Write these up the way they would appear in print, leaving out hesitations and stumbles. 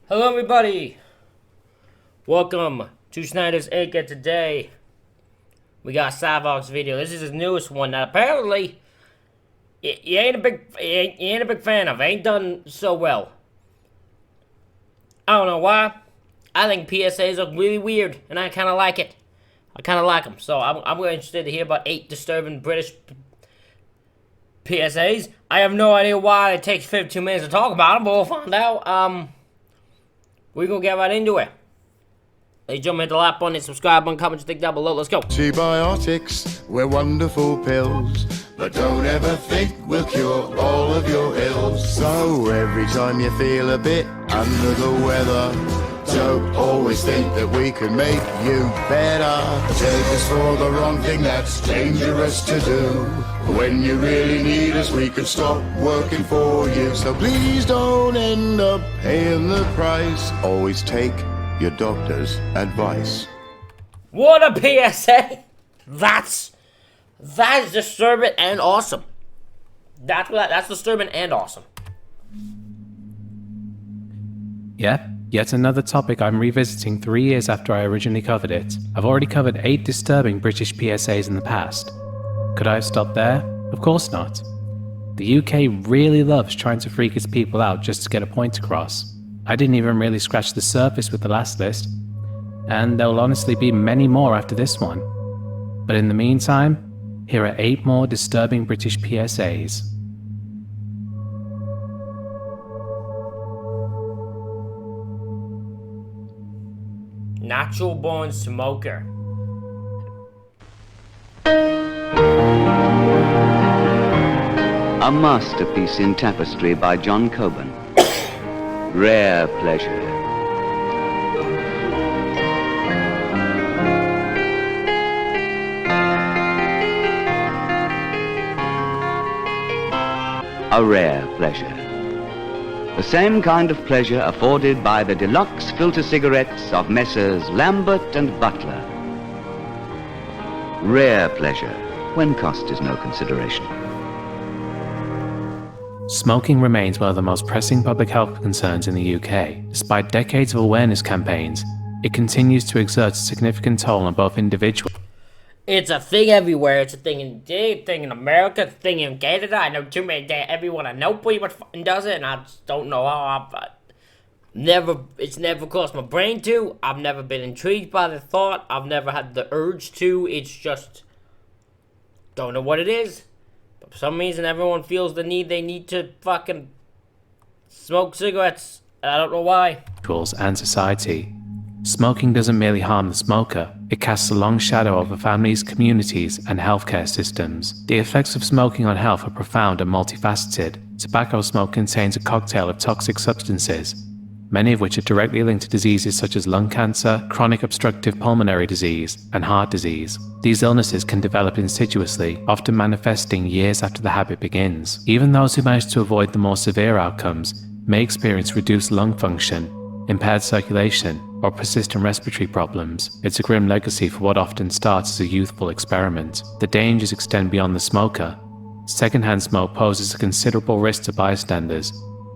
Hello everybody! Welcome to Snyder's Inc. And today we got Savok's video. This is his newest one that apparently you ain't a big fan of. Ain't done so well. I don't know why. I think PSAs look really weird and I kinda like it. I kinda like them. So I'm really interested to hear about 8 disturbing British PSAs. I have no idea why it takes 52 minutes to talk about them, but we'll find out. We're gonna get right into it. Hey, jump hit the like button, subscribe button, comment, stick down below. Let's go. Antibiotics, we're wonderful pills, but don't ever think we'll cure all of your ills. So every time you feel a bit under the weather, don't always think that we can make you better. Take us for the wrong thing, that's dangerous to do. When you really need us, we could stop working for you. So please don't end up paying the price. Always take your doctor's advice. What a PSA! That's disturbing and awesome. That's disturbing and awesome. Yep, yet another topic I'm revisiting 3 years after I originally covered it. I've already covered 8 disturbing British PSAs in the past. Could I have stopped there? Of course not. The UK really loves trying to freak its people out just to get a point across. I didn't even really scratch the surface with the last list, and there will honestly be many more after this one. But in the meantime, here are 8 more disturbing British PSAs. Natural born smoker. A masterpiece in tapestry by John Coburn. Rare pleasure. A rare pleasure. The same kind of pleasure afforded by the deluxe filter cigarettes of Messrs. Lambert and Butler. Rare pleasure, when cost is no consideration. Smoking remains one of the most pressing public health concerns in the UK. Despite decades of awareness campaigns, it continues to exert a significant toll on both individuals. It's a thing everywhere. It's a thing in America, it's a thing in Canada. I know too many. Everyone I know pretty much fucking does it, and I just don't know how. It's never crossed my brain to. I've never been intrigued by the thought. I've never had the urge to. It's just don't know what it is. But for some reason, everyone feels the need. They need to fucking smoke cigarettes. I don't know why. And society. Smoking doesn't merely harm the smoker, it casts a long shadow over families, communities, and healthcare systems. The effects of smoking on health are profound and multifaceted. Tobacco smoke contains a cocktail of toxic substances, many of which are directly linked to diseases such as lung cancer, chronic obstructive pulmonary disease, and heart disease. These illnesses can develop insidiously, often manifesting years after the habit begins. Even those who manage to avoid the more severe outcomes may experience reduced lung function, impaired circulation, or persistent respiratory problems. It's a grim legacy for what often starts as a youthful experiment. The dangers extend beyond the smoker. Secondhand smoke poses a considerable risk to bystanders,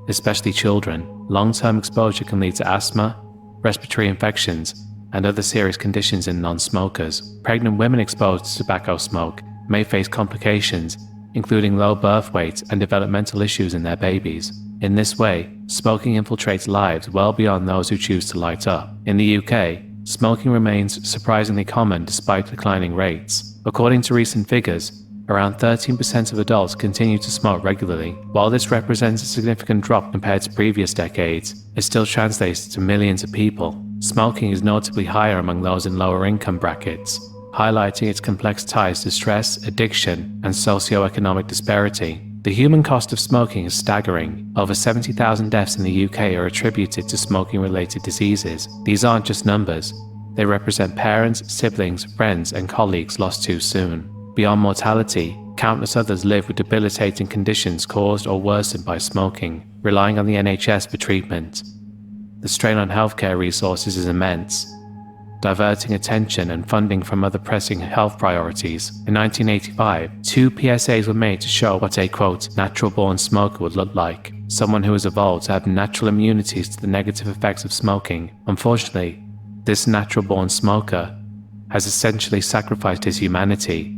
especially children. Long-term exposure can lead to asthma, respiratory infections, and other serious conditions in non-smokers. Pregnant women exposed to tobacco smoke may face complications, including low birth weight and developmental issues in their babies. In this way, smoking infiltrates lives well beyond those who choose to light up. In the UK, smoking remains surprisingly common despite declining rates. According to recent figures, around 13% of adults continue to smoke regularly. While this represents a significant drop compared to previous decades, it still translates to millions of people. Smoking is notably higher among those in lower income brackets, highlighting its complex ties to stress, addiction, and socio-economic disparity. The human cost of smoking is staggering. Over 70,000 deaths in the UK are attributed to smoking-related diseases. These aren't just numbers. They represent parents, siblings, friends, and colleagues lost too soon. Beyond mortality, countless others live with debilitating conditions caused or worsened by smoking, relying on the NHS for treatment. The strain on healthcare resources is immense, diverting attention and funding from other pressing health priorities. In 1985, 2 PSAs were made to show what a, quote, natural-born smoker would look like. someone who has evolved to have natural immunities to the negative effects of smoking. Unfortunately, this natural-born smoker has essentially sacrificed his humanity,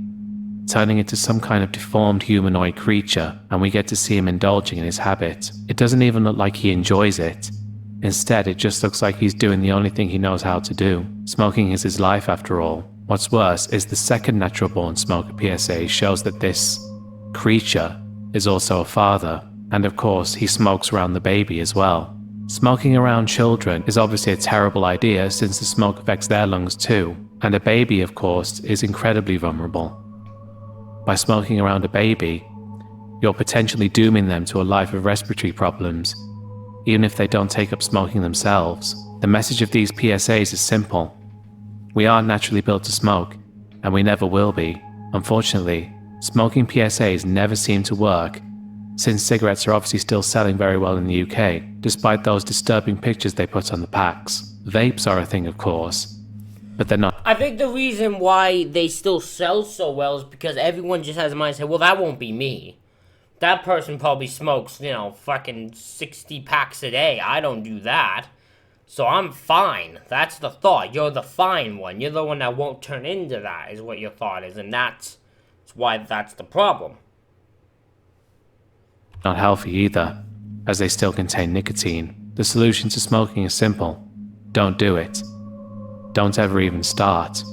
turning into some kind of deformed humanoid creature, and we get to see him indulging in his habit. It doesn't even look like he enjoys it. Instead, it just looks like he's doing the only thing he knows how to do. Smoking is his life after all. What's worse is the second natural-born smoker PSA shows that this creature is also a father, and of course he smokes around the baby as well. Smoking around children is obviously a terrible idea since the smoke affects their lungs too, and a baby, of course, is incredibly vulnerable. By smoking around a baby, you're potentially dooming them to a life of respiratory problems, even if they don't take up smoking themselves. The message of these PSAs is simple. We aren't naturally built to smoke, and we never will be. Unfortunately, smoking PSAs never seem to work, since cigarettes are obviously still selling very well in the UK, despite those disturbing pictures they put on the packs. Vapes are a thing, of course, but they're not. I think the reason why they still sell so well is because everyone just has a mindset, well, that won't be me. That person probably smokes, fucking 60 packs a day. I don't do that. So I'm fine. That's the thought. You're the fine one. You're the one that won't turn into that, is what your thought is. And that's why that's the problem. Not healthy either, as they still contain nicotine. The solution to smoking is simple. Don't do it. Don't ever even start.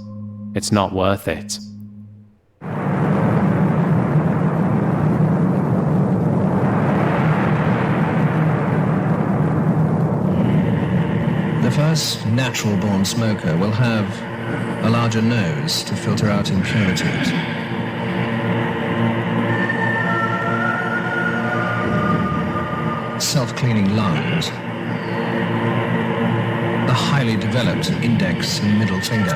It's not worth it. The first natural-born smoker will have a larger nose to filter out impurities. Self-cleaning lungs, a highly developed index and middle finger,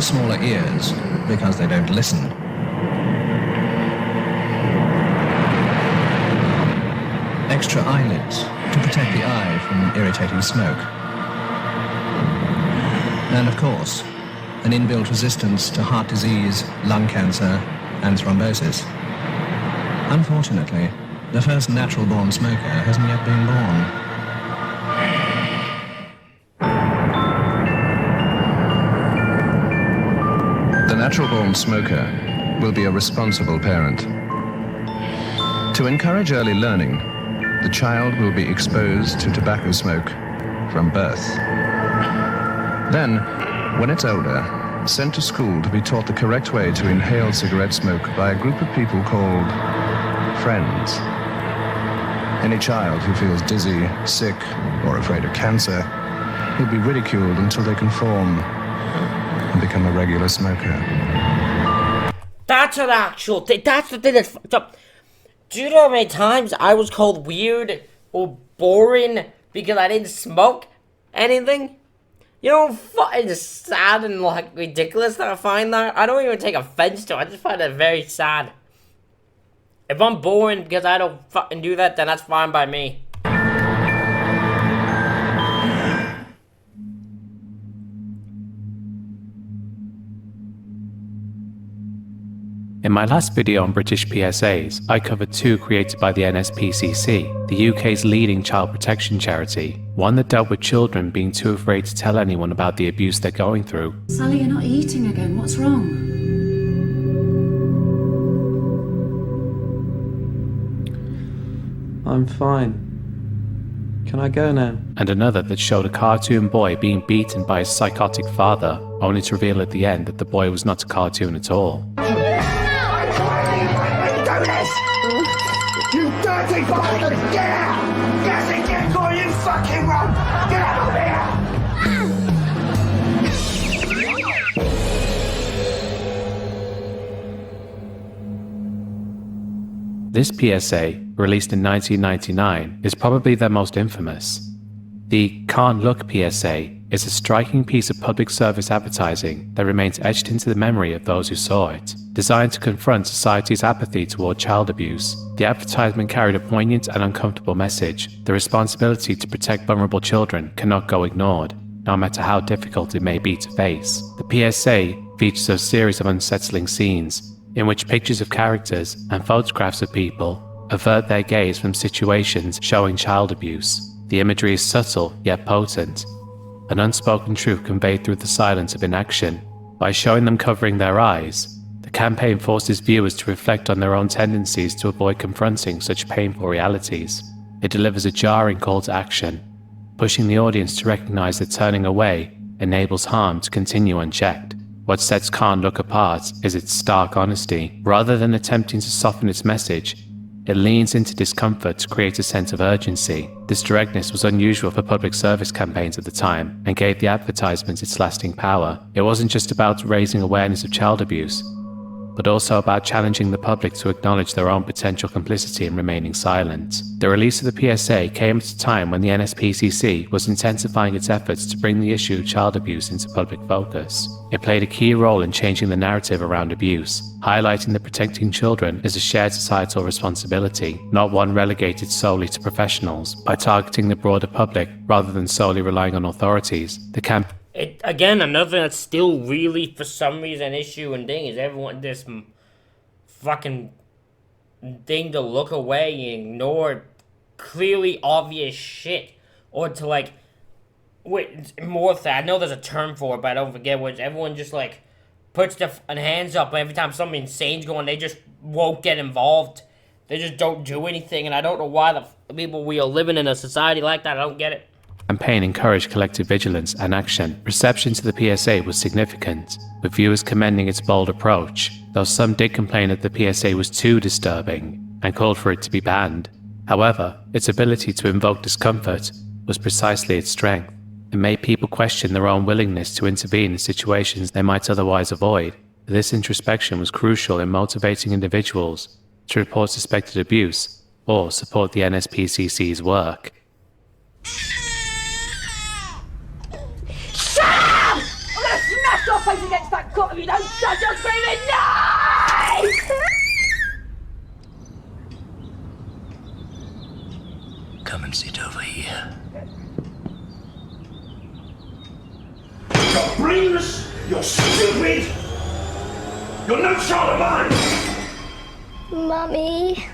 smaller ears because they don't listen, extra eyelids to protect the eye from irritating smoke, and of course, an inbuilt resistance to heart disease, lung cancer, and thrombosis. Unfortunately, the first natural-born smoker hasn't yet been born. The natural-born smoker will be a responsible parent. To encourage early learning, the child will be exposed to tobacco smoke from birth. Then, when it's older, sent to school to be taught the correct way to inhale cigarette smoke by a group of people called friends. Any child who feels dizzy, sick, or afraid of cancer will be ridiculed until they conform and become a regular smoker. That's an actual thing. That's the thing that's fucked up. Do you know how many times I was called weird or boring because I didn't smoke anything? You know, fucking sad and ridiculous that I find that. I don't even take offense to it. I just find it very sad. If I'm boring because I don't fucking do that, then that's fine by me. In my last video on British PSAs, I covered two created by the NSPCC, the UK's leading child protection charity, one that dealt with children being too afraid to tell anyone about the abuse they're going through. Sally, you're not eating again. What's wrong? I'm fine. Can I go now? And another that showed a cartoon boy being beaten by his psychotic father, only to reveal at the end that the boy was not a cartoon at all. You dirty bastard! Get out! Yes, again, boy, you fucking wrong! Get out of here! This PSA, released in 1999, is probably their most infamous. The Can't Look PSA is a striking piece of public service advertising that remains etched into the memory of those who saw it. Designed to confront society's apathy toward child abuse, the advertisement carried a poignant and uncomfortable message. The responsibility to protect vulnerable children cannot go ignored, no matter how difficult it may be to face. The PSA features a series of unsettling scenes, in which pictures of characters and photographs of people avert their gaze from situations showing child abuse. The imagery is subtle yet potent, an unspoken truth conveyed through the silence of inaction. By showing them covering their eyes, the campaign forces viewers to reflect on their own tendencies to avoid confronting such painful realities. It delivers a jarring call to action, pushing the audience to recognize that turning away enables harm to continue unchecked. What sets Can't Look apart is its stark honesty. Rather than attempting to soften its message, it leans into discomfort to create a sense of urgency. This directness was unusual for public service campaigns at the time and gave the advertisement its lasting power. It wasn't just about raising awareness of child abuse, but also about challenging the public to acknowledge their own potential complicity in remaining silent. The release of the PSA came at a time when the NSPCC was intensifying its efforts to bring the issue of child abuse into public focus. It played a key role in changing the narrative around abuse, highlighting that protecting children is a shared societal responsibility, not one relegated solely to professionals. By targeting the broader public rather than solely relying on authorities, the campaign Again, another thing that's still really, for some reason, an issue and thing is everyone this fucking thing to look away and ignore clearly obvious shit, or to like, wait, more of that. I know there's a term for it, but I don't forget which. Everyone just like puts their hands up every time something insane's going. They just won't get involved. They just don't do anything, and I don't know why the people we are living in a society like that. I don't get it. Campaign encouraged collective vigilance and action. Reception to the PSA was significant, with viewers commending its bold approach, though some did complain that the PSA was too disturbing and called for it to be banned. However, its ability to invoke discomfort was precisely its strength. It made people question their own willingness to intervene in situations they might otherwise avoid. This introspection was crucial in motivating individuals to report suspected abuse or support the NSPCC's work. Smash your face against that cot if you don't start your screaming no! Come and sit over here. You're brainless, you're stupid, you're no child of mine! Mummy,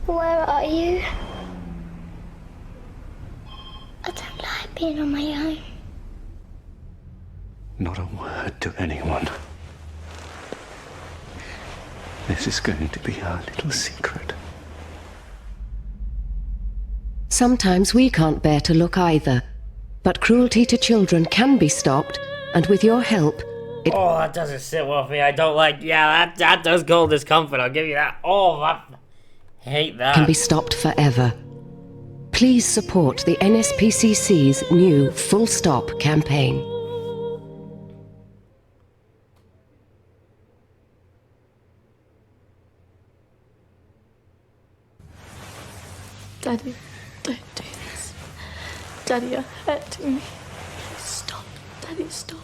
where are you? I don't like being on my own. Not a word to anyone. This is going to be our little secret. Sometimes we can't bear to look either, but cruelty to children can be stopped, and with your help, Oh, that doesn't sit well with me. I don't like. Yeah, that does go discomfort. I'll give you that. Oh, I hate that. can be stopped forever. Please support the NSPCC's new Full Stop campaign. Daddy, don't do this. Daddy, you're hurting me. Stop. Daddy, stop.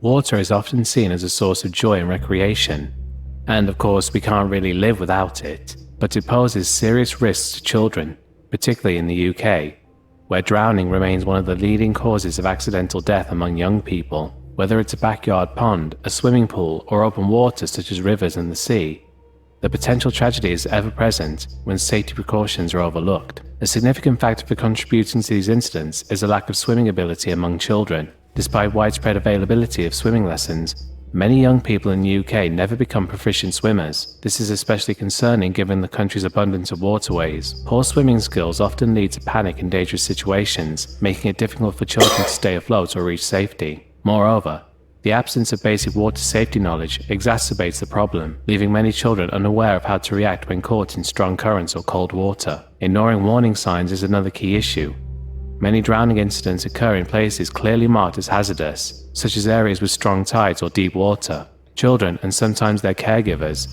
Water is often seen as a source of joy and recreation, and of course we can't really live without it, but it poses serious risks to children, particularly in the UK, where drowning remains one of the leading causes of accidental death among young people. Whether it's a backyard pond, a swimming pool, or open water such as rivers and the sea, the potential tragedy is ever present when safety precautions are overlooked. A significant factor for contributing to these incidents is a lack of swimming ability among children. Despite widespread availability of swimming lessons, many young people in the UK never become proficient swimmers. This is especially concerning given the country's abundance of waterways. Poor swimming skills often lead to panic in dangerous situations, making it difficult for children to stay afloat or reach safety. Moreover, the absence of basic water safety knowledge exacerbates the problem, leaving many children unaware of how to react when caught in strong currents or cold water. Ignoring warning signs is another key issue. Many drowning incidents occur in places clearly marked as hazardous, such as areas with strong tides or deep water. Children, and sometimes their caregivers,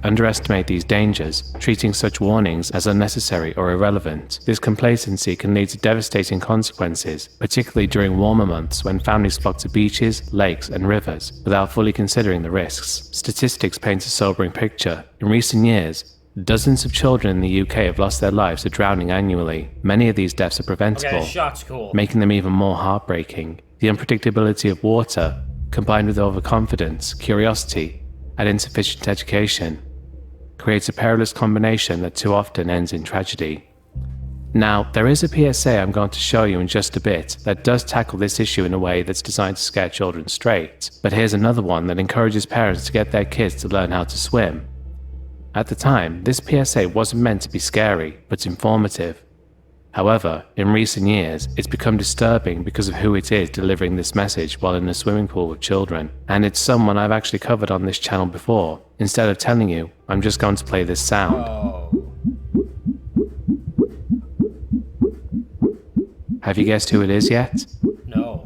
underestimate these dangers, treating such warnings as unnecessary or irrelevant. This complacency can lead to devastating consequences, particularly during warmer months when families flock to beaches, lakes, and rivers without fully considering the risks. Statistics paint a sobering picture. In recent years, Dozens of children in the UK have lost their lives to drowning annually. Many of these deaths are preventable, Okay, shot's cool. making them even more heartbreaking. The unpredictability of water, combined with overconfidence, curiosity, and insufficient education, creates a perilous combination that too often ends in tragedy. Now, there is a PSA I'm going to show you in just a bit that does tackle this issue in a way that's designed to scare children straight, but here's another one that encourages parents to get their kids to learn how to swim. At the time, this PSA wasn't meant to be scary, but informative. However, in recent years, it's become disturbing because of who it is delivering this message while in a swimming pool with children, and it's someone I've actually covered on this channel before. Instead of telling you, I'm just going to play this sound. Have you guessed who it is yet? No.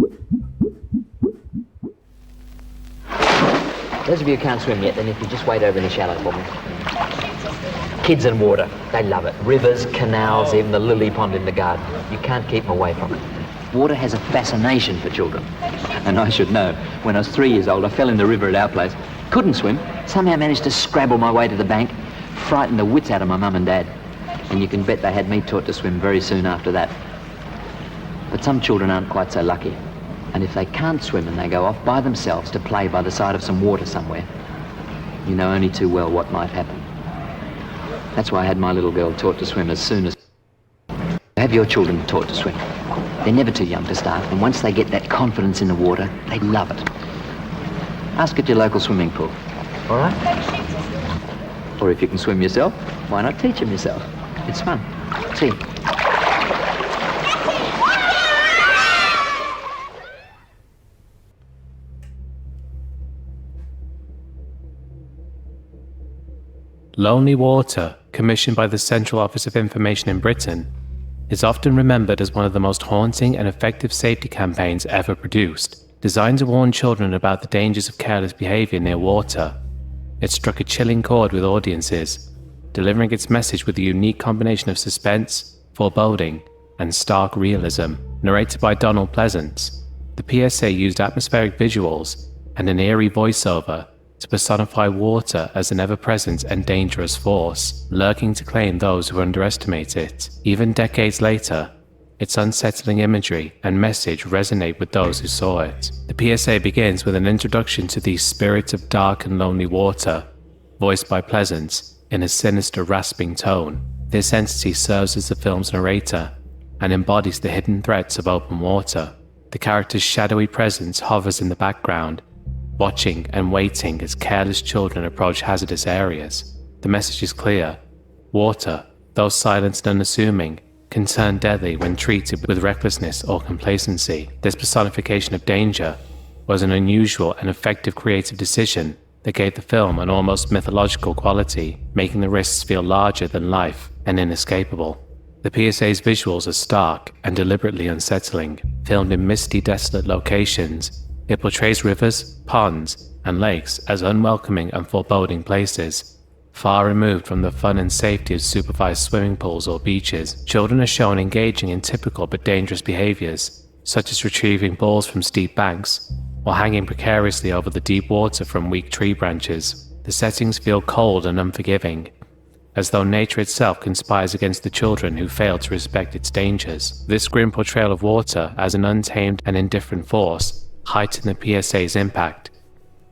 Those of you who can't swim yet, then if you just wait over in the shallow for me. Kids and water, they love it. Rivers, canals, even the lily pond in the garden. You can't keep them away from it. Water has a fascination for children. And I should know, when I was 3 years old, I fell in the river at our place. Couldn't swim, somehow managed to scrabble my way to the bank, frightened the wits out of my mum and dad. And you can bet they had me taught to swim very soon after that. But some children aren't quite so lucky. And if they can't swim and they go off by themselves to play by the side of some water somewhere, you know only too well what might happen. That's why I had my little girl taught to swim as soon as... Have your children taught to swim. They're never too young to start, and once they get that confidence in the water, they love it. Ask at your local swimming pool, all right? Or if you can swim yourself, why not teach them yourself? It's fun. See? Lonely Water, commissioned by the Central Office of Information in Britain, is often remembered as one of the most haunting and effective safety campaigns ever produced, designed to warn children about the dangers of careless behaviour near water. It struck a chilling chord with audiences, delivering its message with a unique combination of suspense, foreboding, and stark realism. Narrated by Donald Pleasance, the PSA used atmospheric visuals and an eerie voiceover to personify water as an ever-present and dangerous force, lurking to claim those who underestimate it. Even decades later, its unsettling imagery and message resonate with those who saw it. The PSA begins with an introduction to the spirits of dark and lonely water, voiced by Pleasance in a sinister, rasping tone. This entity serves as the film's narrator and embodies the hidden threats of open water. The character's shadowy presence hovers in the background, watching and waiting as careless children approach hazardous areas. The message is clear. Water, though silent and unassuming, can turn deadly when treated with recklessness or complacency. This personification of danger was an unusual and effective creative decision that gave the film an almost mythological quality, making the risks feel larger than life and inescapable. The PSA's visuals are stark and deliberately unsettling. Filmed in misty, desolate locations, it portrays rivers, ponds, and lakes as unwelcoming and foreboding places, far removed from the fun and safety of supervised swimming pools or beaches. Children are shown engaging in typical but dangerous behaviors, such as retrieving balls from steep banks or hanging precariously over the deep water from weak tree branches. The settings feel cold and unforgiving, as though nature itself conspires against the children who fail to respect its dangers. This grim portrayal of water as an untamed and indifferent force heighten the PSA's impact,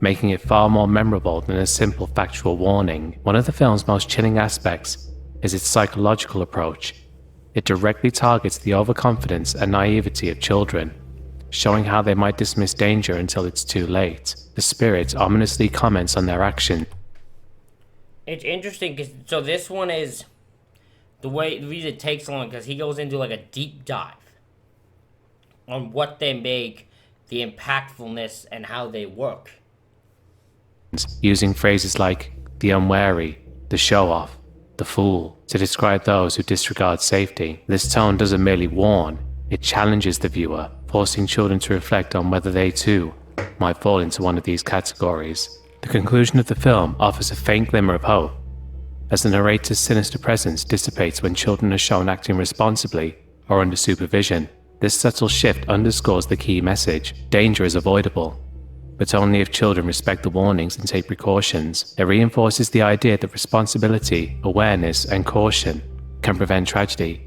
making it far more memorable than a simple factual warning. One of the film's most chilling aspects is its psychological approach. It directly targets the overconfidence and naivety of children, showing how they might dismiss danger until it's too late. The spirit ominously comments on their action. It's interesting because so this one is the reason it takes long because he goes into like a deep dive on what they make, the impactfulness, and how they work. Using phrases like the unwary, the show-off, the fool, to describe those who disregard safety. This tone doesn't merely warn, it challenges the viewer, forcing children to reflect on whether they too might fall into one of these categories. The conclusion of the film offers a faint glimmer of hope, as the narrator's sinister presence dissipates when children are shown acting responsibly or under supervision. This subtle shift underscores the key message: danger is avoidable, but only if children respect the warnings and take precautions. It reinforces the idea that responsibility, awareness, and caution can prevent tragedy,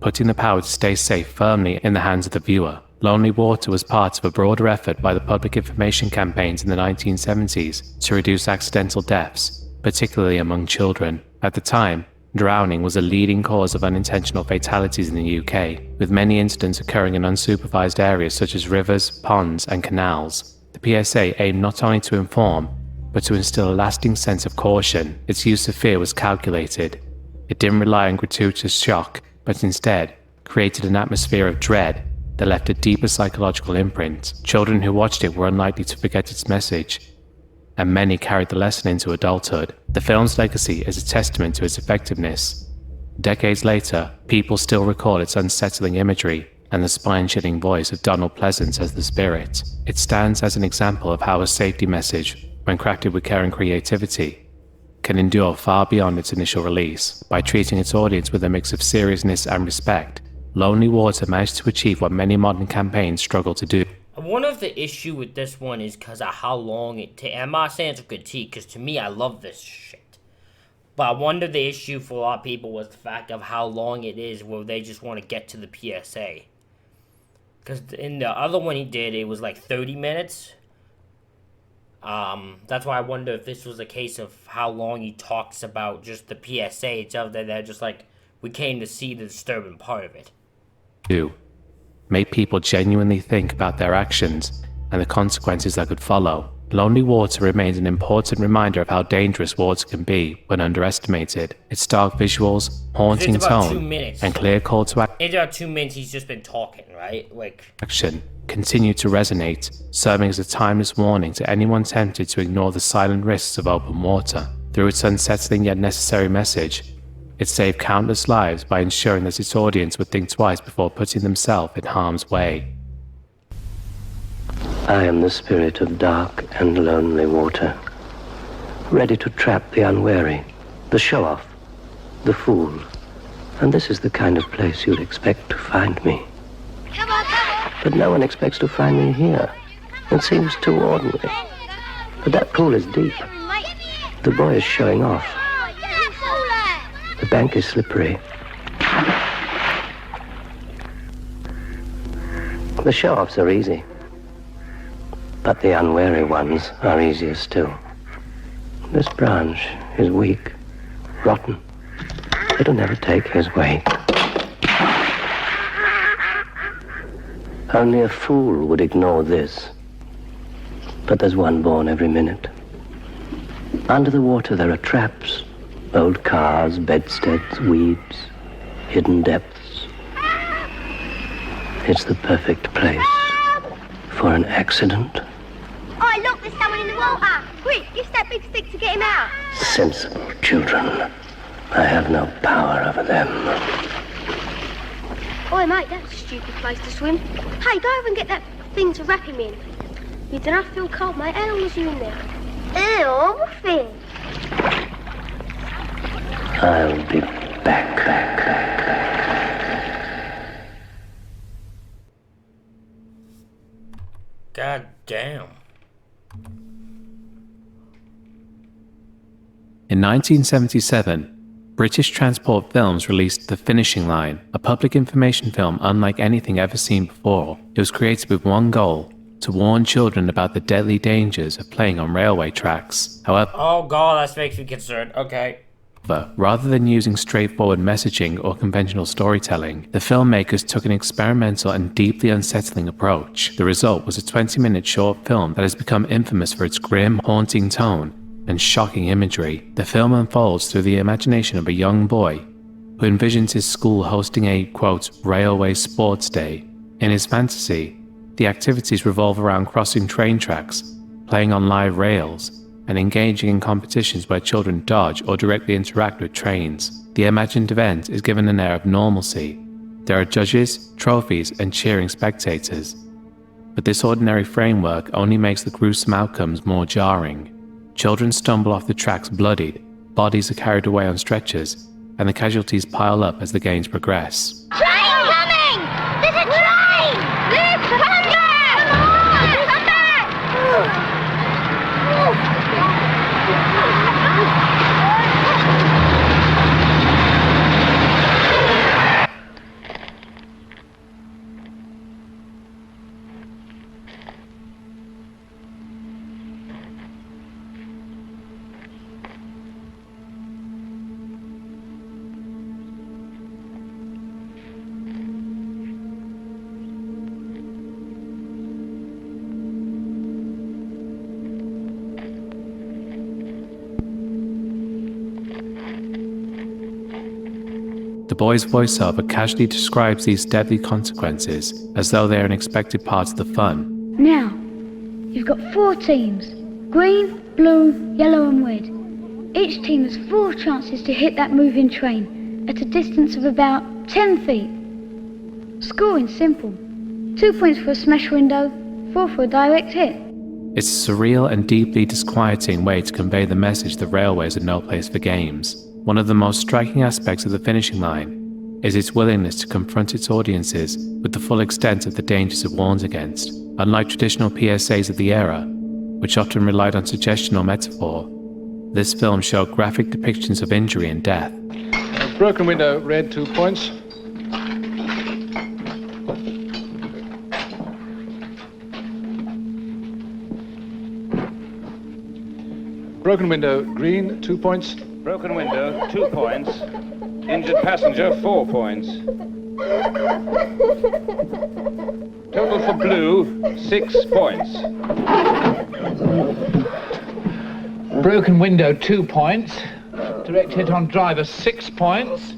putting the power to stay safe firmly in the hands of the viewer. Lonely Water was part of a broader effort by the public information campaigns in the 1970s to reduce accidental deaths, particularly among children. At the time, drowning was a leading cause of unintentional fatalities in the UK, with many incidents occurring in unsupervised areas such as rivers, ponds, and canals. The PSA aimed not only to inform, but to instill a lasting sense of caution. Its use of fear was calculated. It didn't rely on gratuitous shock, but instead created an atmosphere of dread that left a deeper psychological imprint. Children who watched it were unlikely to forget its message, and many carried the lesson into adulthood. The film's legacy is a testament to its effectiveness. Decades later, people still recall its unsettling imagery and the spine-chilling voice of Donald Pleasance as the spirit. It stands as an example of how a safety message, when crafted with care and creativity, can endure far beyond its initial release. By treating its audience with a mix of seriousness and respect, Lonely Water managed to achieve what many modern campaigns struggle to do. I wonder if the issue with this one is because of how long it takes. I'm not saying it's a critique, because to me, I love this shit. But I wonder the issue for a lot of people was the fact of how long it is where they just want to get to the PSA. Because in the other one he did, it was like 30 minutes. That's why I wonder if this was a case of how long he talks about just the PSA itself, that they're just like, we came to see the disturbing part of it. Make people genuinely think about their actions and the consequences that could follow. Lonely Water remains an important reminder of how dangerous water can be when underestimated. Its stark visuals, haunting tone, and clear call to action. In about 2 minutes, he's just been talking, right? Action continue to resonate, serving as a timeless warning to anyone tempted to ignore the silent risks of open water. Through its unsettling yet necessary message, it saved countless lives by ensuring that its audience would think twice before putting themselves in harm's way. I am the spirit of dark and lonely water, ready to trap the unwary, the show-off, the fool. And this is the kind of place you'd expect to find me. But no one expects to find me here. It seems too ordinary. But that pool is deep. The boy is showing off. The bank is slippery. The show-offs are easy. But the unwary ones are easier still. This branch is weak, rotten. It'll never take his weight. Only a fool would ignore this. But there's one born every minute. Under the water there are traps. Old cars, bedsteads, weeds, hidden depths. It's the perfect place for an accident. Oh, look, there's someone in the water. Quick, use that big stick to get him out. Sensible children. I have no power over them. Oi, mate, that's a stupid place to swim. Hey, go over and get that thing to wrap him in. You don't feel cold, mate. How long was you in there? Ew, what thing? I'll be back. God damn. In 1977, British Transport Films released The Finishing Line, a public information film unlike anything ever seen before. It was created with one goal: to warn children about the deadly dangers of playing on railway tracks. However, oh god, that makes me concerned. Okay. Rather than using straightforward messaging or conventional storytelling, the filmmakers took an experimental and deeply unsettling approach. The result was a 20-minute short film that has become infamous for its grim, haunting tone and shocking imagery. The film unfolds through the imagination of a young boy who envisions his school hosting a, quote, railway sports day. In his fantasy, the activities revolve around crossing train tracks, playing on live rails, and engaging in competitions where children dodge or directly interact with trains. The imagined event is given an air of normalcy. There are judges, trophies, and cheering spectators. But this ordinary framework only makes the gruesome outcomes more jarring. Children stumble off the tracks bloodied, bodies are carried away on stretchers, and the casualties pile up as the games progress. Train coming! There's a train! Lift, come back! Come back! The boy's voiceover casually describes these deadly consequences as though they are an expected part of the fun. Now, you've got 4 teams. Green, blue, yellow and red. Each team has 4 chances to hit that moving train at a distance of about 10 feet. Scoring's simple. 2 points for a smash window, 4 for a direct hit. It's a surreal and deeply disquieting way to convey the message that railways are no place for games. One of the most striking aspects of The Finishing Line is its willingness to confront its audiences with the full extent of the dangers it warns against. Unlike traditional PSAs of the era, which often relied on suggestion or metaphor, this film showed graphic depictions of injury and death. Broken window, red, 2 points. Broken window, green, 2 points. Broken window, 2 points. Injured passenger, 4 points. Total for blue, 6 points. Broken window, 2 points. Direct hit on driver, 6 points.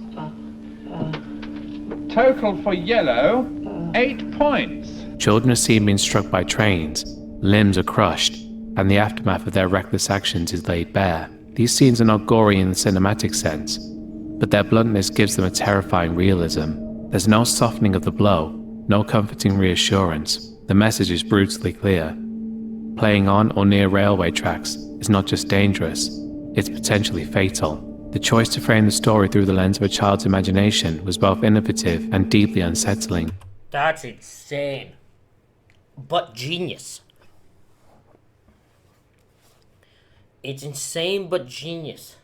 Total for yellow, 8 points. Children are seen being struck by trains, limbs are crushed, and the aftermath of their reckless actions is laid bare. These scenes are not gory in the cinematic sense, but their bluntness gives them a terrifying realism. There's no softening of the blow, no comforting reassurance. The message is brutally clear. Playing on or near railway tracks is not just dangerous, it's potentially fatal. The choice to frame the story through the lens of a child's imagination was both innovative and deeply unsettling. That's insane. But genius. It's insane but genius.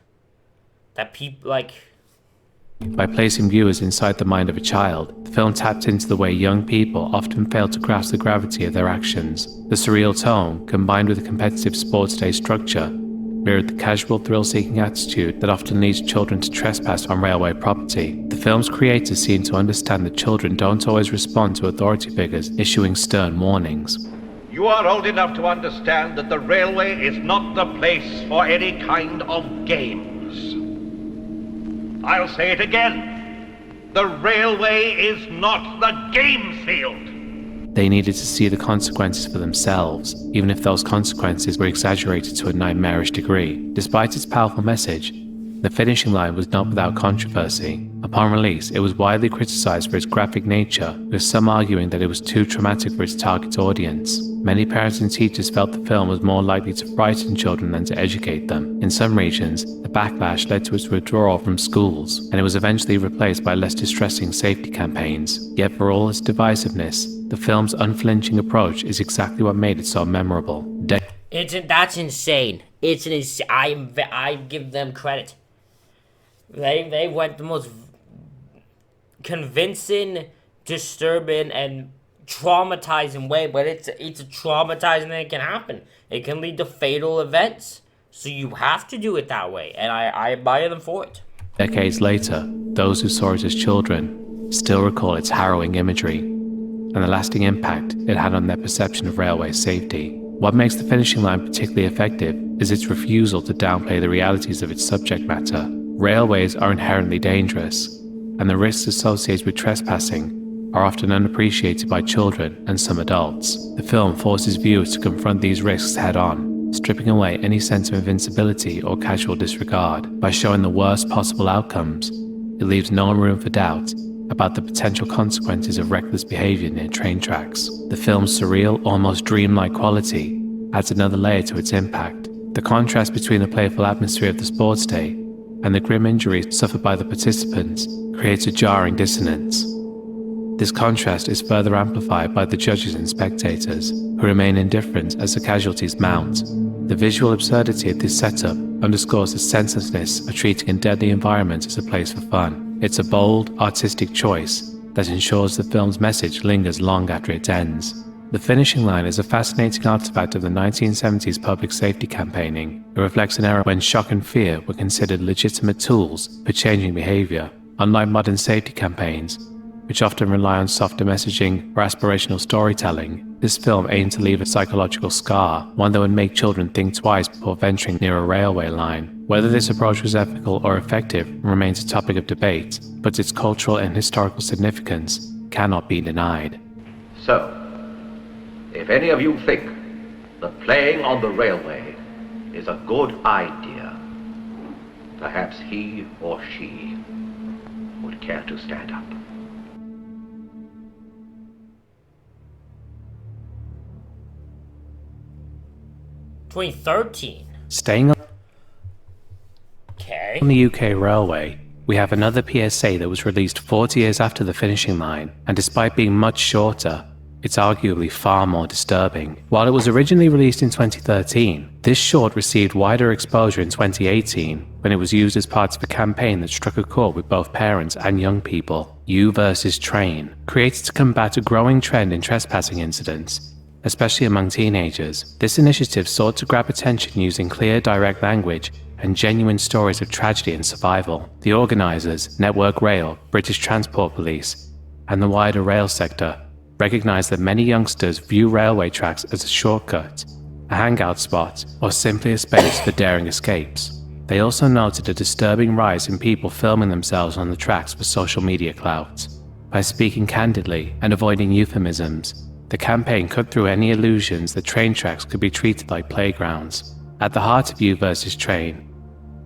That people like... By placing viewers inside the mind of a child, the film tapped into the way young people often fail to grasp the gravity of their actions. The surreal tone, combined with the competitive sports day structure, mirrored the casual thrill-seeking attitude that often leads children to trespass on railway property. The film's creators seem to understand that children don't always respond to authority figures issuing stern warnings. You are old enough to understand that the railway is not the place for any kind of games. I'll say it again. The railway is not the game field. They needed to see the consequences for themselves, even if those consequences were exaggerated to a nightmarish degree. Despite its powerful message, The Finishing Line was not without controversy. Upon release, it was widely criticized for its graphic nature, with some arguing that it was too traumatic for its target audience. Many parents and teachers felt the film was more likely to frighten children than to educate them. In some regions, the backlash led to its withdrawal from schools, and it was eventually replaced by less distressing safety campaigns. Yet for all its divisiveness, the film's unflinching approach is exactly what made it so memorable. That's insane. I give them credit. They went the most convincing, disturbing, and traumatizing way, but it's a traumatizing thing that can happen. It can lead to fatal events. So you have to do it that way, and I admire them for it. Decades later, those who saw it as children still recall its harrowing imagery and the lasting impact it had on their perception of railway safety. What makes The Finishing Line particularly effective is its refusal to downplay the realities of its subject matter. Railways are inherently dangerous, and the risks associated with trespassing are often unappreciated by children and some adults. The film forces viewers to confront these risks head-on, stripping away any sense of invincibility or casual disregard. By showing the worst possible outcomes, it leaves no room for doubt about the potential consequences of reckless behavior near train tracks. The film's surreal, almost dreamlike quality adds another layer to its impact. The contrast between the playful atmosphere of the sports day and the grim injuries suffered by the participants creates a jarring dissonance. This contrast is further amplified by the judges and spectators, who remain indifferent as the casualties mount. The visual absurdity of this setup underscores the senselessness of treating a deadly environment as a place for fun. It's a bold, artistic choice that ensures the film's message lingers long after it ends. The Finishing Line is a fascinating artifact of the 1970s public safety campaigning. It reflects an era when shock and fear were considered legitimate tools for changing behavior. Unlike modern safety campaigns, which often rely on softer messaging or aspirational storytelling, this film aimed to leave a psychological scar, one that would make children think twice before venturing near a railway line. Whether this approach was ethical or effective remains a topic of debate, but its cultural and historical significance cannot be denied. So, if any of you think that playing on the railway is a good idea, perhaps he or she would care to stand up. Staying on Okay. the UK railway, we have another PSA that was released 40 years after the finishing line, and despite being much shorter, it's arguably far more disturbing. While it was originally released in 2013, this short received wider exposure in 2018 when it was used as part of a campaign that struck a chord with both parents and young people. You versus Train, created to combat a growing trend in trespassing incidents, especially among teenagers. This initiative sought to grab attention using clear, direct language and genuine stories of tragedy and survival. The organisers, Network Rail, British Transport Police, and the wider rail sector recognise that many youngsters view railway tracks as a shortcut, a hangout spot, or simply a space for daring escapes. They also noted a disturbing rise in people filming themselves on the tracks for social media clout. By speaking candidly and avoiding euphemisms, the campaign cut through any illusions that train tracks could be treated like playgrounds. At the heart of You versus Train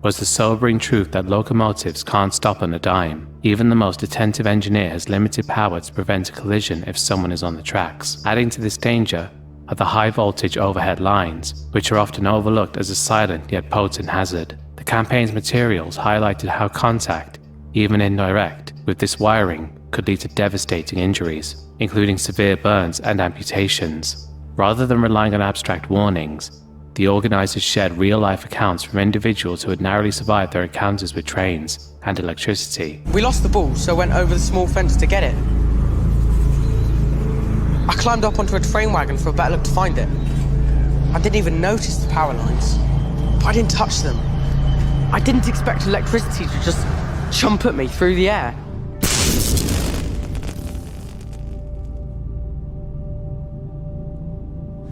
was the sobering truth that locomotives can't stop on a dime. Even the most attentive engineer has limited power to prevent a collision if someone is on the tracks. Adding to this danger are the high-voltage overhead lines, which are often overlooked as a silent yet potent hazard. The campaign's materials highlighted how contact, even indirect, with this wiring could lead to devastating injuries, including severe burns and amputations. Rather than relying on abstract warnings, the organisers shared real-life accounts from individuals who had narrowly survived their encounters with trains and electricity. We lost the ball, so went over the small fence to get it. I climbed up onto a train wagon for a better look to find it. I didn't even notice the power lines, but I didn't touch them. I didn't expect electricity to just jump at me through the air.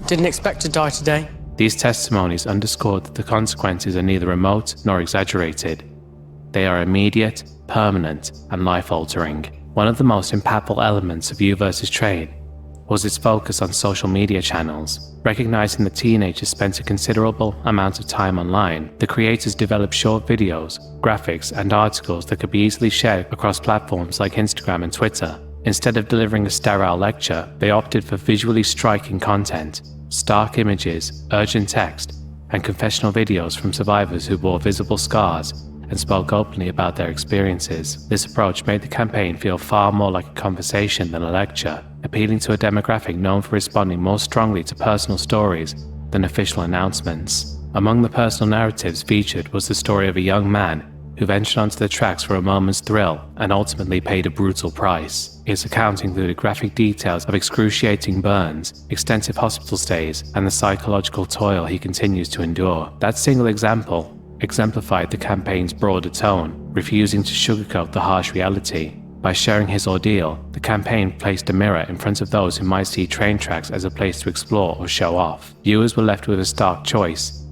Didn't expect to die today. These testimonies underscored that the consequences are neither remote nor exaggerated. They are immediate, permanent, and life-altering. One of the most impactful elements of You versus Train was its focus on social media channels. Recognizing that teenagers spent a considerable amount of time online, the creators developed short videos, graphics, and articles that could be easily shared across platforms like Instagram and Twitter. Instead of delivering a sterile lecture, they opted for visually striking content, stark images, urgent text, and confessional videos from survivors who bore visible scars and spoke openly about their experiences. This approach made the campaign feel far more like a conversation than a lecture, appealing to a demographic known for responding more strongly to personal stories than official announcements. Among the personal narratives featured was the story of a young man who ventured onto the tracks for a moment's thrill and ultimately paid a brutal price. His account included graphic details of excruciating burns, extensive hospital stays, and the psychological toil he continues to endure. That single example exemplified the campaign's broader tone, refusing to sugarcoat the harsh reality. By sharing his ordeal, the campaign placed a mirror in front of those who might see train tracks as a place to explore or show off. Viewers were left with a stark choice: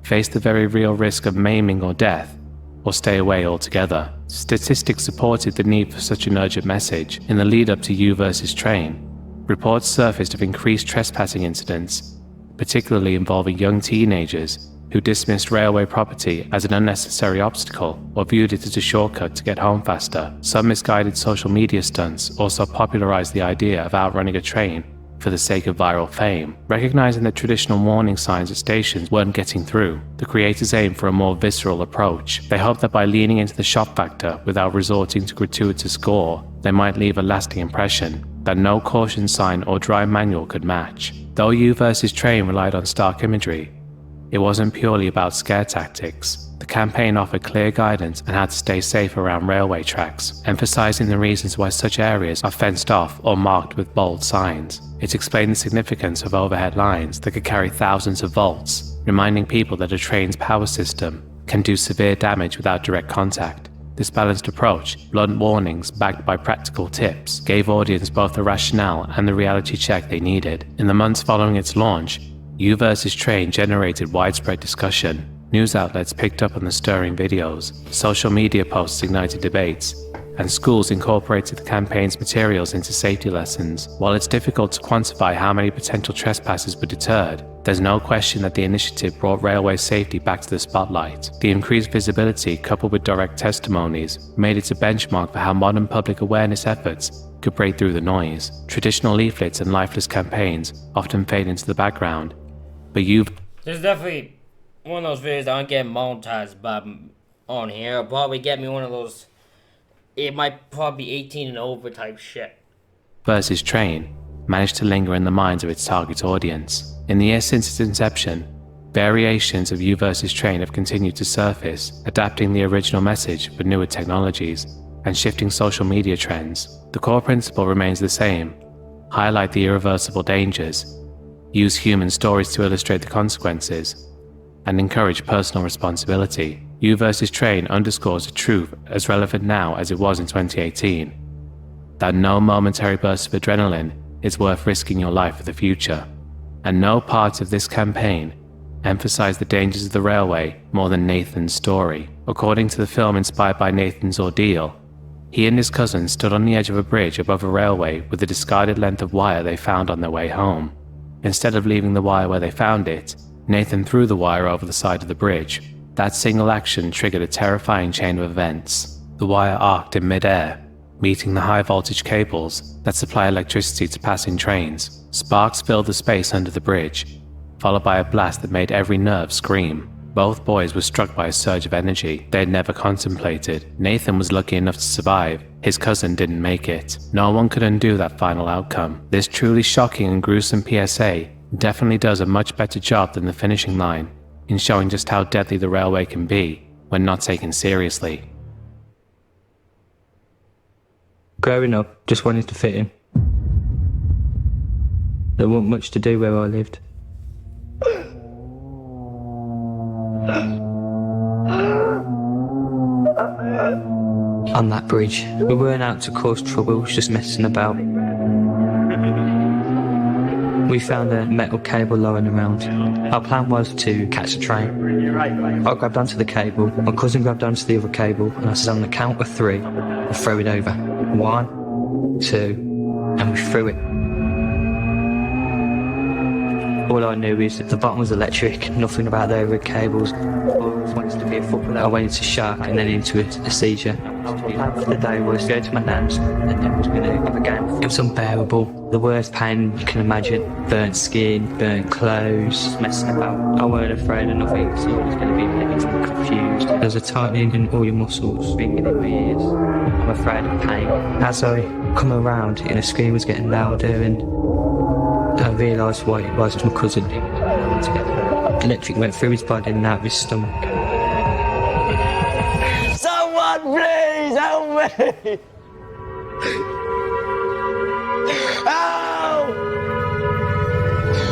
face the very real risk of maiming or death, or stay away altogether. Statistics supported the need for such an urgent message. In the lead-up to You versus Train, reports surfaced of increased trespassing incidents, particularly involving young teenagers who dismissed railway property as an unnecessary obstacle or viewed it as a shortcut to get home faster. Some misguided social media stunts also popularized the idea of outrunning a train for the sake of viral fame. Recognizing that traditional warning signs at stations weren't getting through, the creators aimed for a more visceral approach. They hoped that by leaning into the shock factor without resorting to gratuitous gore, they might leave a lasting impression that no caution sign or dry manual could match. Though You versus Train relied on stark imagery, it wasn't purely about scare tactics. The campaign offered clear guidance on how to stay safe around railway tracks, emphasizing the reasons why such areas are fenced off or marked with bold signs. It explained the significance of overhead lines that could carry thousands of volts, reminding people that a train's power system can do severe damage without direct contact. This balanced approach, blunt warnings backed by practical tips, gave audience both the rationale and the reality check they needed. In the months following its launch, U vs. Train generated widespread discussion. News outlets picked up on the stirring videos, social media posts ignited debates, and schools incorporated the campaign's materials into safety lessons. While it's difficult to quantify how many potential trespassers were deterred, there's no question that the initiative brought railway safety back to the spotlight. The increased visibility, coupled with direct testimonies, made it a benchmark for how modern public awareness efforts could break through the noise. Traditional leaflets and lifeless campaigns often fade into the background, but There's definitely one of those videos that aren't getting monetized on here. It'll probably get me one of those. It might probably be 18 and over type shit. vs. Train managed to linger in the minds of its target audience. In the years since its inception, variations of U vs. Train have continued to surface, adapting the original message for newer technologies and shifting social media trends. The core principle remains the same: highlight the irreversible dangers, use human stories to illustrate the consequences, and encourage personal responsibility. U vs. Train underscores a truth as relevant now as it was in 2018, that no momentary burst of adrenaline is worth risking your life for the future. And no part of this campaign emphasized the dangers of the railway more than Nathan's story. According to the film inspired by Nathan's ordeal, he and his cousin stood on the edge of a bridge above a railway with a discarded length of wire they found on their way home. Instead of leaving the wire where they found it, Nathan threw the wire over the side of the bridge. That single action triggered a terrifying chain of events. The wire arced in mid-air, meeting the high-voltage cables that supply electricity to passing trains. Sparks filled the space under the bridge, followed by a blast that made every nerve scream. Both boys were struck by a surge of energy they had never contemplated. Nathan was lucky enough to survive. His cousin didn't make it. No one could undo that final outcome. This truly shocking and gruesome PSA definitely does a much better job than the finishing line in showing just how deadly the railway can be when not taken seriously. Growing up, just wanted to fit in. There wasn't much to do where I lived. On that bridge, we weren't out to cause trouble, just messing about. We found a metal cable lying around. Our plan was to catch a train. I grabbed onto the cable, my cousin grabbed onto the other cable, and I said on the count of 3, we'll throw it over. 1, 2, and we threw it. All I knew is that the bottom was electric, nothing about the overhead cables. I always wanted to be a footballer. I went into shock and then into a seizure. The plan for the day was to go to my nan's and then I was going to have a game. It was unbearable. The worst pain you can imagine. Burnt skin, burnt clothes, messing about. I weren't afraid of nothing, so I was going to be a bit confused. There's a tightening in all your muscles, ringing in my ears. I'm afraid of pain. As I come around, the scream was getting louder and I realised why it was my cousin. Electric went through his body and out of his stomach. Someone please help me! Help!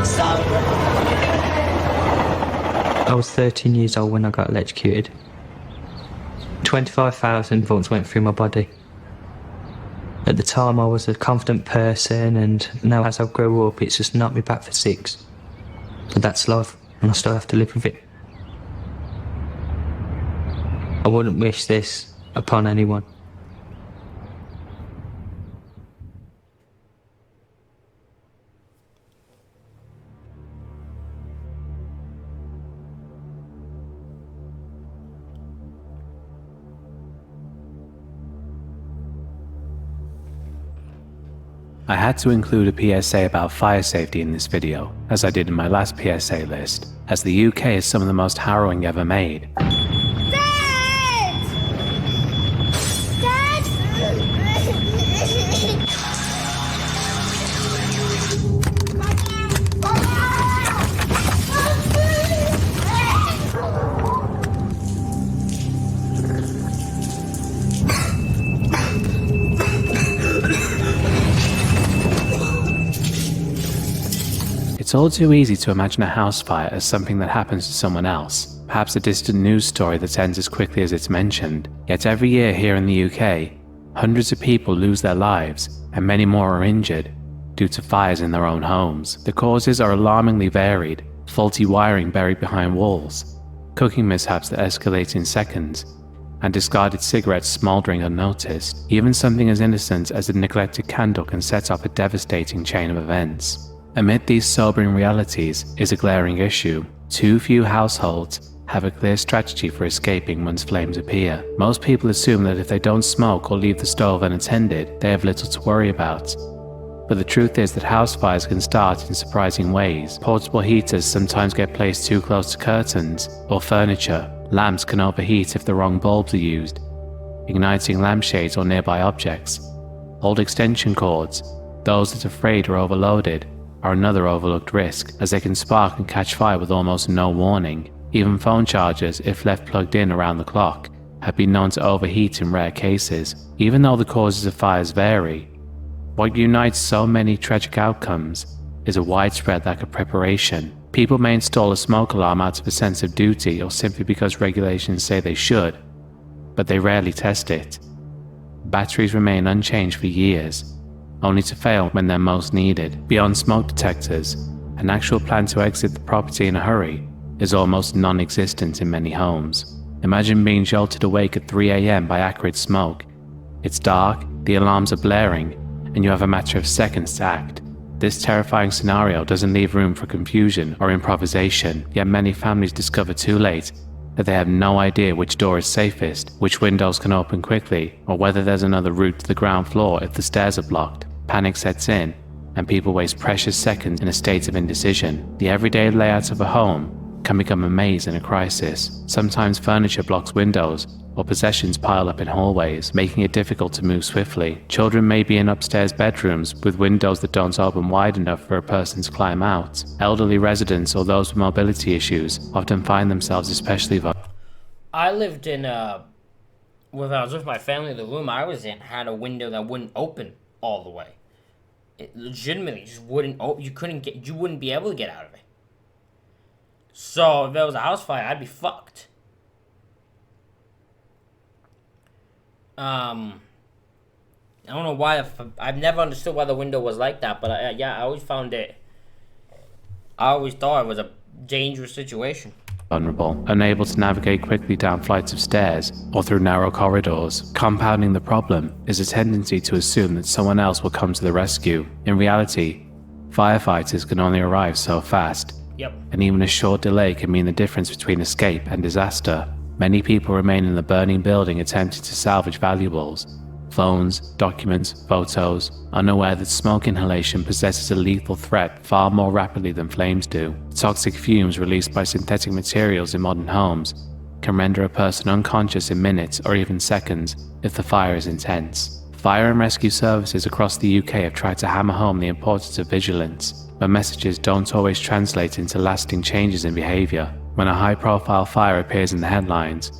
Someone! I was 13 years old when I got electrocuted. 25,000 volts went through my body. At the time I was a confident person, and now as I grow up it's just knocked me back for 6. But that's life, and I still have to live with it. I wouldn't wish this upon anyone. I had to include a PSA about fire safety in this video, as I did in my last PSA list, as the UK is some of the most harrowing ever made. It's all too easy to imagine a house fire as something that happens to someone else, perhaps a distant news story that ends as quickly as it's mentioned. Yet every year here in the UK, hundreds of people lose their lives, and many more are injured due to fires in their own homes. The causes are alarmingly varied: faulty wiring buried behind walls, cooking mishaps that escalate in seconds, and discarded cigarettes smoldering unnoticed. Even something as innocent as a neglected candle can set off a devastating chain of events. Amid these sobering realities is a glaring issue. Too few households have a clear strategy for escaping once flames appear. Most people assume that if they don't smoke or leave the stove unattended, they have little to worry about. But the truth is that house fires can start in surprising ways. Portable heaters sometimes get placed too close to curtains or furniture. Lamps can overheat if the wrong bulbs are used, igniting lampshades or nearby objects. Old extension cords, those that are frayed or overloaded, are another overlooked risk, as they can spark and catch fire with almost no warning. Even phone chargers, if left plugged in around the clock, have been known to overheat in rare cases. Even though the causes of fires vary, what unites so many tragic outcomes is a widespread lack of preparation. People may install a smoke alarm out of a sense of duty or simply because regulations say they should, but they rarely test it. Batteries remain unchanged for years, only to fail when they're most needed. Beyond smoke detectors, an actual plan to exit the property in a hurry is almost non-existent in many homes. Imagine being jolted awake at 3 a.m. by acrid smoke. It's dark, the alarms are blaring, and you have a matter of seconds to act. This terrifying scenario doesn't leave room for confusion or improvisation, yet many families discover too late that they have no idea which door is safest, which windows can open quickly, or whether there's another route to the ground floor if the stairs are blocked. Panic sets in, and people waste precious seconds in a state of indecision. The everyday layout of a home can become a maze in a crisis. Sometimes furniture blocks windows, or possessions pile up in hallways, making it difficult to move swiftly. Children may be in upstairs bedrooms with windows that don't open wide enough for a person to climb out. Elderly residents or those with mobility issues often find themselves especially vulnerable. I lived in when I was with my family, the room I was in had a window that wouldn't open all the way. It legitimately just wouldn't open. You wouldn't be able to get out of it. So if there was a house fire, I'd be fucked. I don't know why. I've never understood why the window was like that, but I always found it. I always thought it was a dangerous situation. Vulnerable, unable to navigate quickly down flights of stairs or through narrow corridors. Compounding the problem is a tendency to assume that someone else will come to the rescue. In reality, firefighters can only arrive so fast. Yep. And even a short delay can mean the difference between escape and disaster. Many people remain in the burning building attempting to salvage valuables, phones, documents, photos, unaware that smoke inhalation possesses a lethal threat far more rapidly than flames do. Toxic fumes released by synthetic materials in modern homes can render a person unconscious in minutes or even seconds if the fire is intense. Fire and rescue services across the UK have tried to hammer home the importance of vigilance, but messages don't always translate into lasting changes in behaviour. When a high-profile fire appears in the headlines,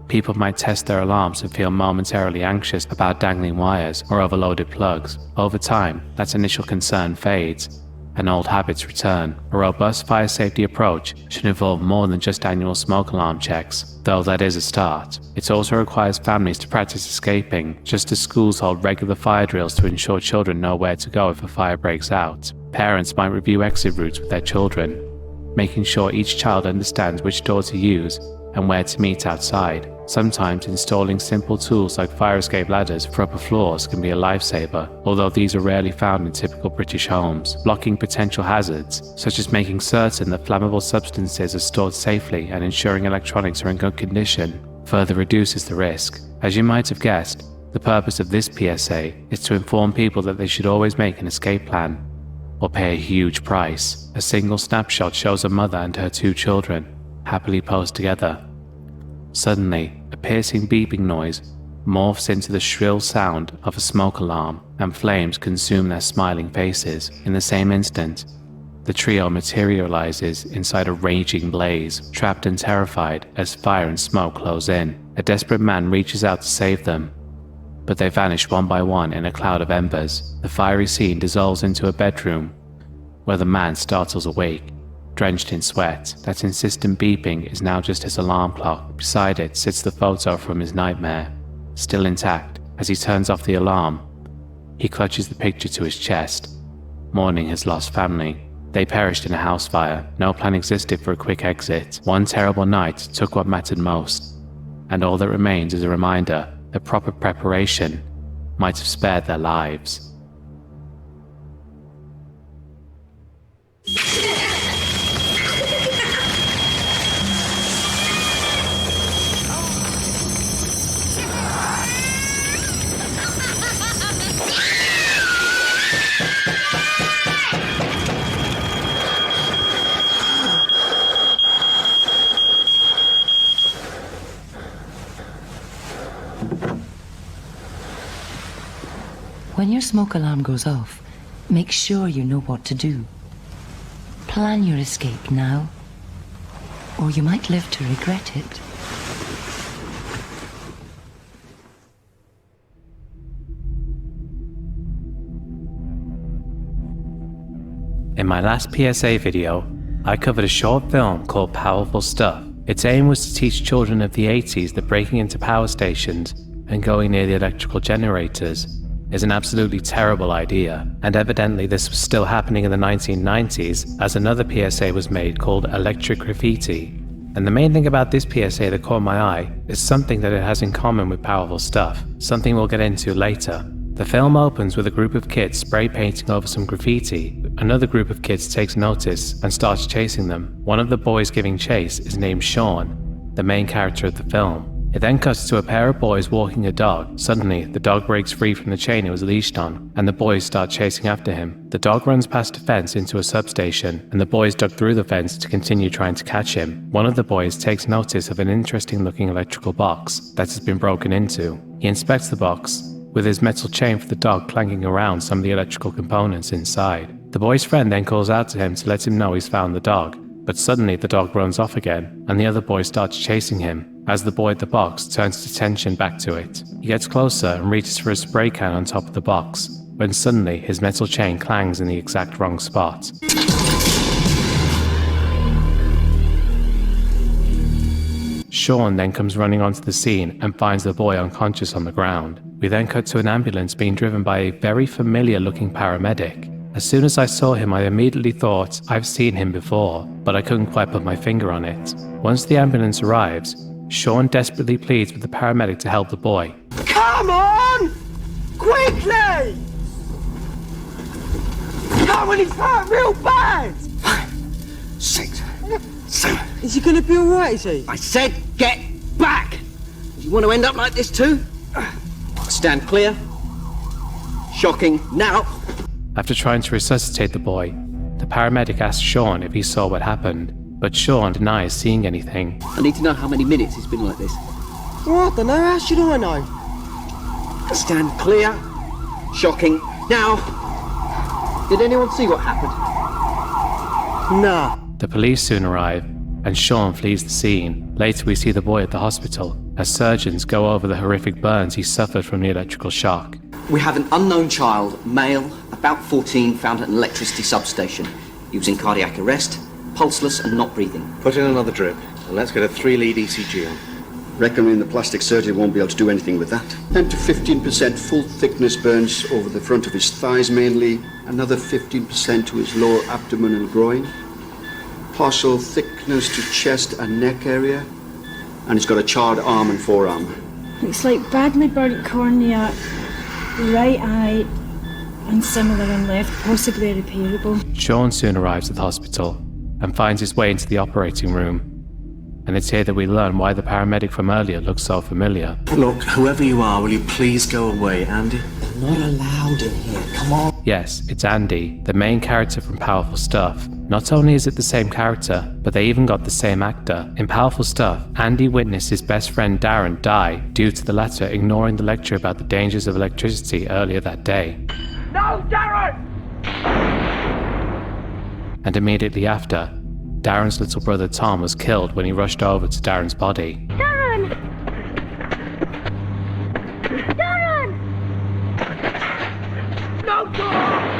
people might test their alarms and feel momentarily anxious about dangling wires or overloaded plugs. Over time, that initial concern fades, and old habits return. A robust fire safety approach should involve more than just annual smoke alarm checks, though that is a start. It also requires families to practice escaping, just as schools hold regular fire drills to ensure children know where to go if a fire breaks out. Parents might review exit routes with their children, making sure each child understands which door to use and where to meet outside. Sometimes installing simple tools like fire escape ladders for upper floors can be a lifesaver, although these are rarely found in typical British homes. Blocking potential hazards, such as making certain that flammable substances are stored safely and ensuring electronics are in good condition, further reduces the risk. As you might have guessed, the purpose of this PSA is to inform people that they should always make an escape plan, or pay a huge price. A single snapshot shows a mother and her 2 children, happily posed together. Suddenly, a piercing beeping noise morphs into the shrill sound of a smoke alarm, and flames consume their smiling faces. In the same instant, the trio materializes inside a raging blaze, trapped and terrified as fire and smoke close in. A desperate man reaches out to save them, but they vanish one by one in a cloud of embers. The fiery scene dissolves into a bedroom, where the man startles awake, drenched in sweat. That insistent beeping is now just his alarm clock. Beside it sits the photo from his nightmare, still intact. As he turns off the alarm, he clutches the picture to his chest, mourning his lost family. They perished in a house fire. No plan existed for a quick exit. One terrible night took what mattered most, and all that remains is a reminder that proper preparation might have spared their lives. When your smoke alarm goes off, make sure you know what to do. Plan your escape now, or you might live to regret it. In my last PSA video, I covered a short film called Powerful Stuff. Its aim was to teach children of the 80s that breaking into power stations and going near the electrical generators is an absolutely terrible idea, and evidently this was still happening in the 1990s as another PSA was made called Electric Graffiti. And the main thing about this PSA that caught my eye is something that it has in common with Powerful Stuff, something we'll get into later. The film opens with a group of kids spray painting over some graffiti. Another group of kids takes notice and starts chasing them. One of the boys giving chase is named Sean, the main character of the film. It then cuts to a pair of boys walking a dog. Suddenly, the dog breaks free from the chain it was leashed on, and the boys start chasing after him. The dog runs past a fence into a substation, and the boys dug through the fence to continue trying to catch him. One of the boys takes notice of an interesting-looking electrical box that has been broken into. He inspects the box, with his metal chain for the dog clanking around some of the electrical components inside. The boy's friend then calls out to him to let him know he's found the dog, but suddenly the dog runs off again, and the other boy starts chasing him. As the boy at the box turns his attention back to it, he gets closer and reaches for a spray can on top of the box, when suddenly his metal chain clangs in the exact wrong spot. Sean then comes running onto the scene and finds the boy unconscious on the ground. We then cut to an ambulance being driven by a very familiar looking paramedic. As soon as I saw him, I immediately thought I've seen him before, but I couldn't quite put my finger on it. Once the ambulance arrives, Sean desperately pleads with the paramedic to help the boy. Come on! Quickly! Come on, he's hurt real bad! 5, 6, 7. Is he gonna be alright, is he? I said get back! Do you want to end up like this too? Stand clear. Shocking. Now! After trying to resuscitate the boy, the paramedic asks Sean if he saw what happened, but Sean denies seeing anything. I need to know how many minutes it's been like this. Well, I don't know. How should I know? Stand clear. Shocking. Now! Did anyone see what happened? Nah. The police soon arrive, and Sean flees the scene. Later we see the boy at the hospital, as surgeons go over the horrific burns he suffered from the electrical shock. We have an unknown child, male, about 14, found at an electricity substation. He was in cardiac arrest, pulseless and not breathing. Put in another drip, and let's get a 3-lead ECG on. Recommend the plastic surgery won't be able to do anything with that. 10 to 15% full thickness burns over the front of his thighs mainly, another 15% to his lower abdomen and groin, partial thickness to chest and neck area, and he's got a charred arm and forearm. Looks like badly burnt cornea, right eye, and similar in left, possibly repairable. Sean soon arrives at the hospital and finds his way into the operating room. And it's here that we learn why the paramedic from earlier looks so familiar. Look, whoever you are, will you please go away, Andy? They're not allowed in here, come on. Yes, it's Andy, the main character from Powerful Stuff. Not only is it the same character, but they even got the same actor. In Powerful Stuff, Andy witnessed his best friend Darren die due to the latter ignoring the lecture about the dangers of electricity earlier that day. No, Darren! And immediately after, Darren's little brother Tom was killed when he rushed over to Darren's body. Darren! Darren! No, God!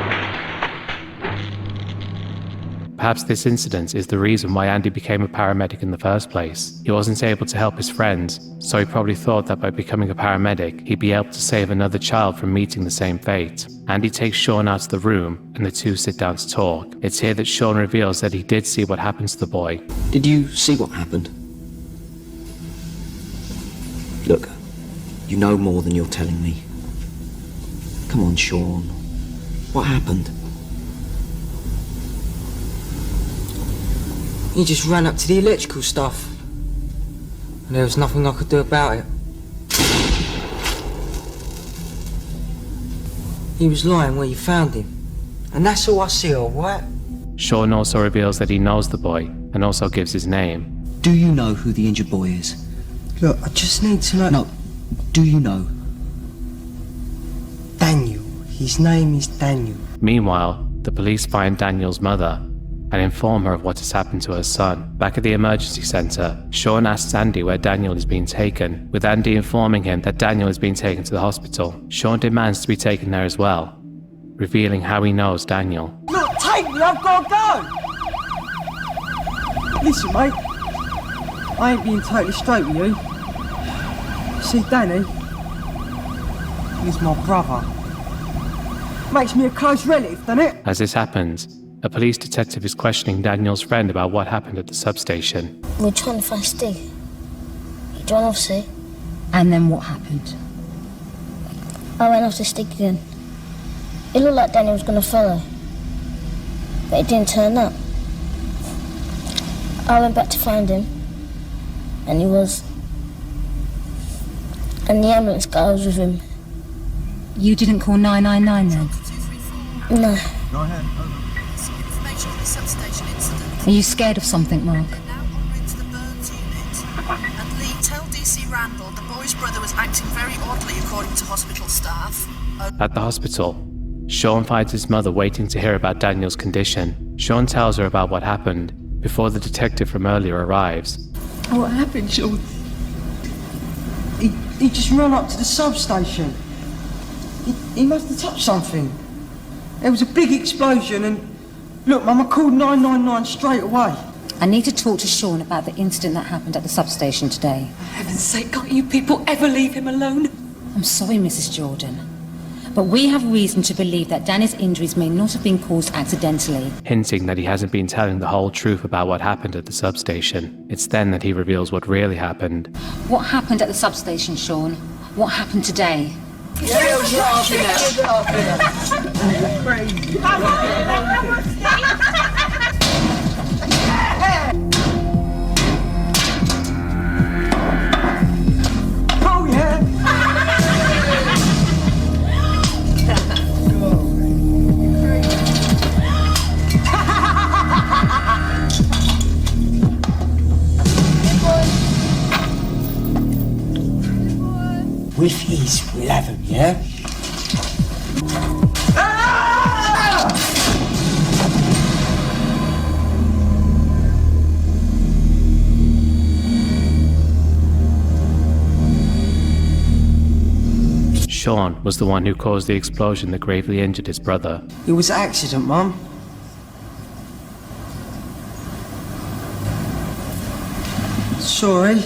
Perhaps this incident is the reason why Andy became a paramedic in the first place. He wasn't able to help his friends, so he probably thought that by becoming a paramedic, he'd be able to save another child from meeting the same fate. Andy takes Sean out of the room, and the two sit down to talk. It's here that Sean reveals that he did see what happened to the boy. Did you see what happened? Look, you know more than you're telling me. Come on, Sean. What happened? He just ran up to the electrical stuff. And there was nothing I could do about it. He was lying where you found him. And that's all I see, alright? Sean also reveals that he knows the boy, and also gives his name. Do you know who the injured boy is? Look, I just need to know... No, do you know? Daniel. His name is Daniel. Meanwhile, the police find Daniel's mother and inform her of what has happened to her son. Back at the emergency centre, Sean asks Andy where Daniel is being taken, with Andy informing him that Daniel is being taken to the hospital. Sean demands to be taken there as well, revealing how he knows Daniel. Look, take me, I've got to go! Listen, mate. I ain't being totally straight with you. See, Danny, he's my brother. Makes me a close relative, doesn't it? As this happens, a police detective is questioning Daniel's friend about what happened at the substation. We're trying to find Stig. He ran off, see? And then what happened? I ran off to Stig again. It looked like Daniel was going to follow, but he didn't turn up. I went back to find him, and he was... And the ambulance guy was with him. You didn't call 999 then? No. Are you scared of something, Mark? And Lee, tell DC Randall the boy's brother was acting very oddly according to hospital staff. At the hospital, Sean finds his mother waiting to hear about Daniel's condition. Sean tells her about what happened before the detective from earlier arrives. What happened, Sean? He just ran up to the substation. He must have touched something. There was a big explosion and... Look, Mum, I called 999 straight away. I need to talk to Sean about the incident that happened at the substation today. For heaven's sake, can't you people ever leave him alone? I'm sorry, Mrs. Jordan, but we have reason to believe that Danny's injuries may not have been caused accidentally. Hinting that he hasn't been telling the whole truth about what happened at the substation. It's then that he reveals what really happened. What happened at the substation, Sean? What happened today? Oh, yeah! With his we'll have him, yeah? Sean was the one who caused the explosion that gravely injured his brother. It was an accident, Mum. Sorry.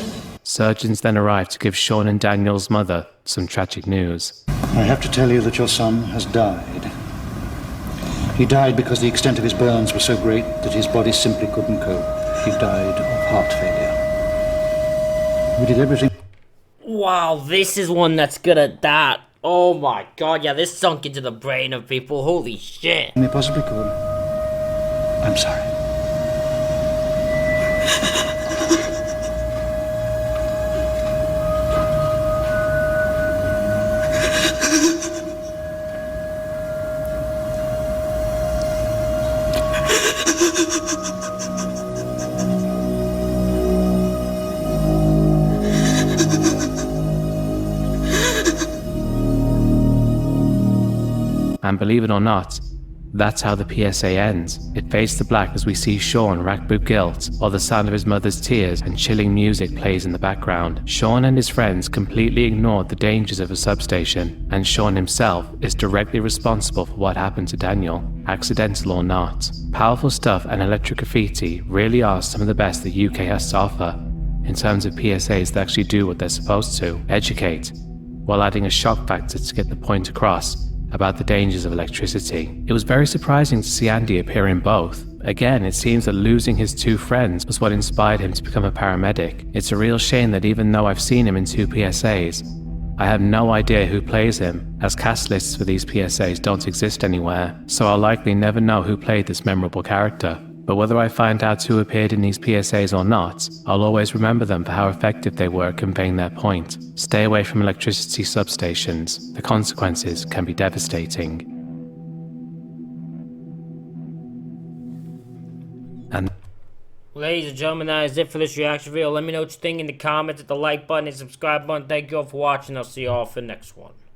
Surgeons then arrived to give Sean and Daniel's mother some tragic news. I have to tell you that your son has died. He died because the extent of his burns were so great that his body simply couldn't cope. He died of heart failure. We did everything. Wow, this is one that's good at that. Oh my god, yeah, this sunk into the brain of people. Holy shit. We possibly could. I'm sorry. And believe it or not, That's how the PSA ends. It fades to black as we see Sean racked with guilt, while the sound of his mother's tears and chilling music plays in the background. Sean and his friends completely ignored the dangers of a substation, and Sean himself is directly responsible for what happened to Daniel, accidental or not. Powerful stuff and electric graffiti really are some of the best the UK has to offer, in terms of PSAs that actually do what they're supposed to, educate, while adding a shock factor to get the point across about the dangers of electricity. It was very surprising to see Andy appear in both. Again, it seems that losing his two friends was what inspired him to become a paramedic. It's a real shame that even though I've seen him in 2 PSAs, I have no idea who plays him, as cast lists for these PSAs don't exist anywhere, so I'll likely never know who played this memorable character. But whether I find out who appeared in these PSAs or not, I'll always remember them for how effective they were at conveying their point. Stay away from electricity substations. The consequences can be devastating. And ladies and gentlemen, that is it for this reaction video. Let me know what you think in the comments, hit the like button and subscribe button. Thank you all for watching. I'll see you all for the next one.